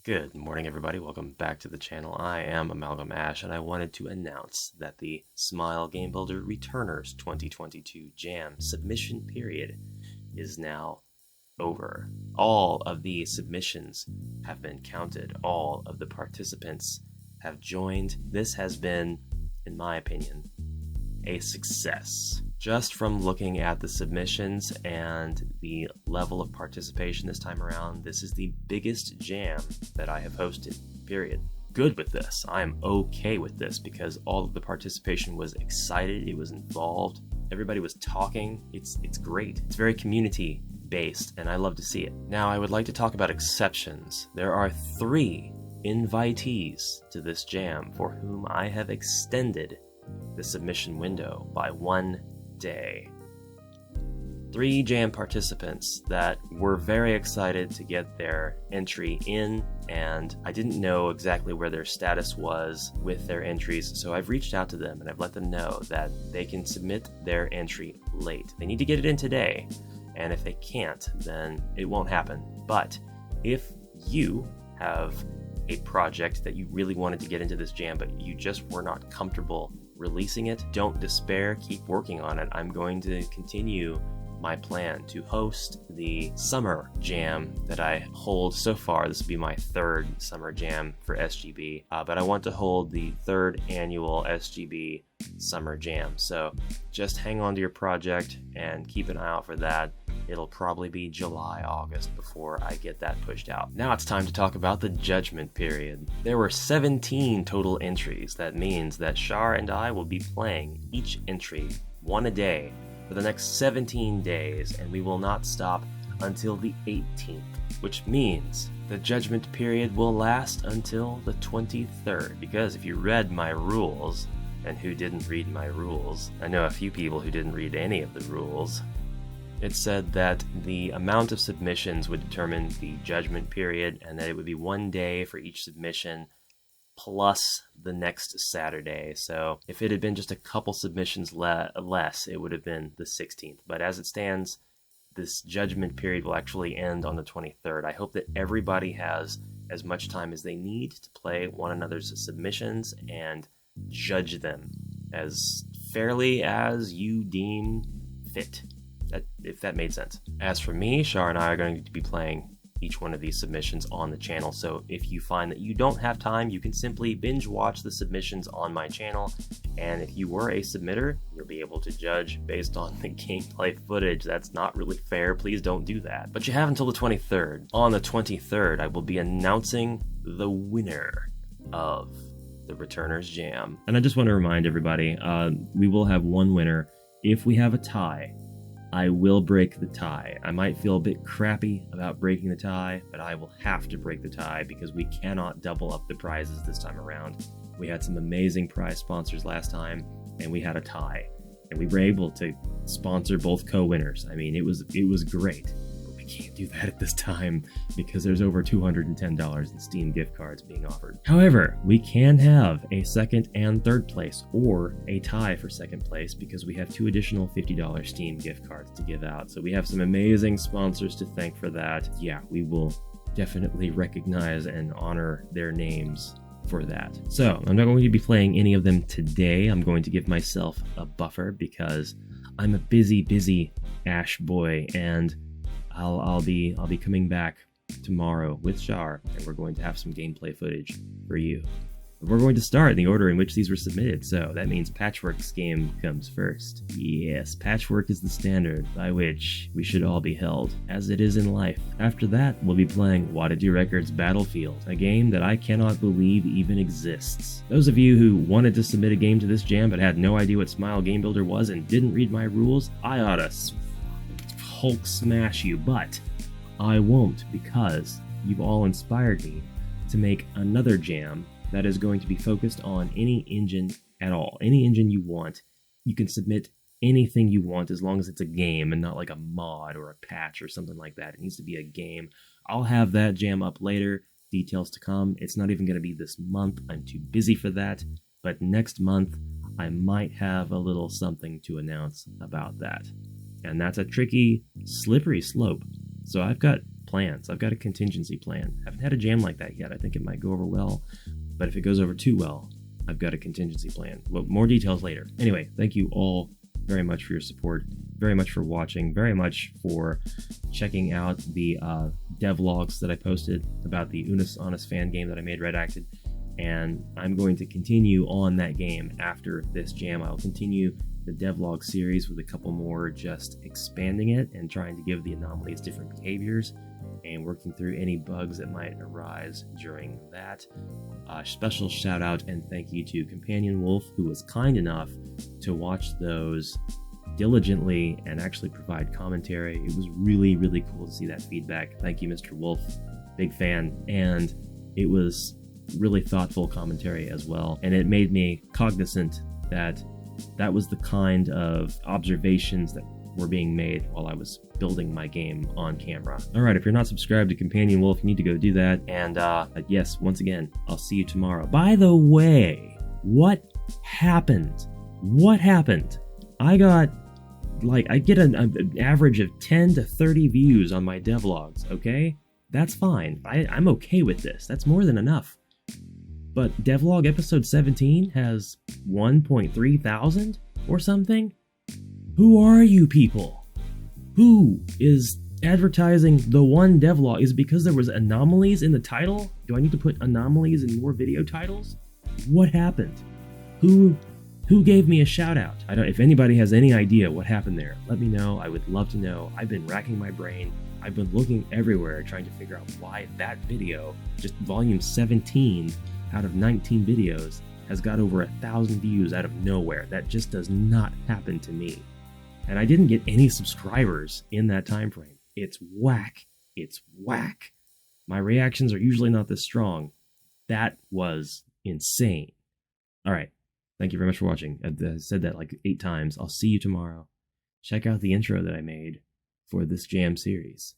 Good morning, everybody. Welcome back to the channel. I am Amalgam Ash, and I wanted to announce that the Smile Game Builder Returners 2022 Jam submission period is now over. All of the submissions have been counted. All of the participants have joined. This has been, in my opinion, a success. Just from looking at the submissions and the level of participation this time around, this is the biggest jam that I have hosted, period. Good with this. I am okay with this because all of the participation was excited, it was involved, everybody was talking. It's great. It's very community based and I love to see it. Now I would like to talk about exceptions. There are 3 invitees to this jam for whom I have extended the submission window by 1 day. 3 jam participants that were very excited to get their entry in, and I didn't know exactly where their status was with their entries, so I've reached out to them and I've let them know that they can submit their entry late. They need to get it in today, and if they can't, then it won't happen. But if you have a project that you really wanted to get into this jam, but you just were not comfortable releasing it, don't despair, keep working on it. I'm going to continue my plan to host the summer jam that I hold so far. This will be my 3rd summer jam for SGB, but I want to hold the 3rd annual SGB summer jam. So just hang on to your project and keep an eye out for that. It'll probably be July, August before I get that pushed out. Now it's time to talk about the judgment period. There were 17 total entries. That means that Shar and I will be playing each entry 1 a day for the next 17 days, and we will not stop until the 18th, which means the judgment period will last until the 23rd, because if you read my rules, and who didn't read my rules, I know a few people who didn't read any of the rules, it said that the amount of submissions would determine the judgment period, and that it would be 1 day for each submission plus the next Saturday. So if it had been just a couple submissions less, it would have been the 16th. But as it stands, this judgment period will actually end on the 23rd. I hope that everybody has as much time as they need to play one another's submissions and judge them as fairly as you deem fit. If that made sense. As for me, Shar and I are going to be playing each one of these submissions on the channel, so if you find that you don't have time, you can simply binge watch the submissions on my channel, and if you were a submitter, you'll be able to judge based on the gameplay footage. That's not really fair, please don't do that. But you have until the 23rd. On the 23rd, I will be announcing the winner of the Returners Jam. And I just want to remind everybody, we will have 1 winner. If we have a tie, I will break the tie. I might feel a bit crappy about breaking the tie, but I will have to break the tie because we cannot double up the prizes this time around. We had some amazing prize sponsors last time, and we had a tie, and we were able to sponsor both co-winners. I mean, it was great. But we can't do that at this time because there's over $210 in Steam gift cards being offered. However, we can have a 2nd and 3rd place, or a tie for 2nd place, because we have 2 additional $50 Steam gift cards to give out. So we have some amazing sponsors to thank for that. Yeah, we will definitely recognize and honor their names for that. So I'm not going to be playing any of them today. I'm going to give myself a buffer because I'm a busy Ash boy, and I'll be coming back tomorrow with Shar, and we're going to have some gameplay footage for you. We're going to start in the order in which these were submitted, so that means Patchwork's game comes first. Yes, Patchwork is the standard by which we should all be held, as it is in life. After that, we'll be playing Wadidoo Records Battlefield, a game that I cannot believe even exists. Those of you who wanted to submit a game to this jam but had no idea what Smile Game Builder was and didn't read my rules, I ought to Hulk smash you, but I won't, because you've all inspired me to make another jam that is going to be focused on any engine at all. Any engine you want, you can submit anything you want as long as it's a game and not like a mod or a patch or something like that. It needs to be a game. I'll have that jam up later, details to come. It's not even going to be this month. I'm too busy for that. But next month, I might have a little something to announce about that. And that's a tricky, slippery slope. So I've got plans. I've got a contingency plan. Haven't had a jam like that yet. I think it might go over well, but if it goes over too well, I've got a contingency plan. Well, more details later. Anyway, thank you all very much for your support, very much for watching, very much for checking out the devlogs that I posted about the Unis Honest fan game that I made redacted. And I'm going to continue on that game after this jam. I'll continue the devlog series with a couple more, just expanding it and trying to give the anomalies different behaviors and working through any bugs that might arise during that. Special shout out and thank you to Companion Wolf, who was kind enough to watch those diligently and actually provide commentary. It was really, really cool to see that feedback. Thank you, Mr. Wolf. Big fan. And it was really thoughtful commentary as well. And it made me cognizant that that was the kind of observations that were being made while I was building my game on camera. All right, if you're not subscribed to Companion Wolf, you need to go do that. And yes, once again, I'll see you tomorrow. By the way, what happened? What happened? I get an average of 10 to 30 views on my devlogs, okay? That's fine. I'm okay with this. That's more than enough. But devlog episode 17 has 1.3 thousand or something? Who are you people? Who is advertising the one devlog? Is it because there was anomalies in the title? Do I need to put anomalies in more video titles? What happened? Who gave me a shout out? If anybody has any idea what happened there, let me know. I would love to know. I've been racking my brain. I've been looking everywhere trying to figure out why that video, just volume 17 out of 19 videos, has got over 1,000 views out of nowhere. That just does not happen to me. And I didn't get any subscribers in that time frame. It's whack. It's whack. My reactions are usually not this strong. That was insane. All right. Thank you very much for watching. I've said that like 8 times. I'll see you tomorrow. Check out the intro that I made for this jam series.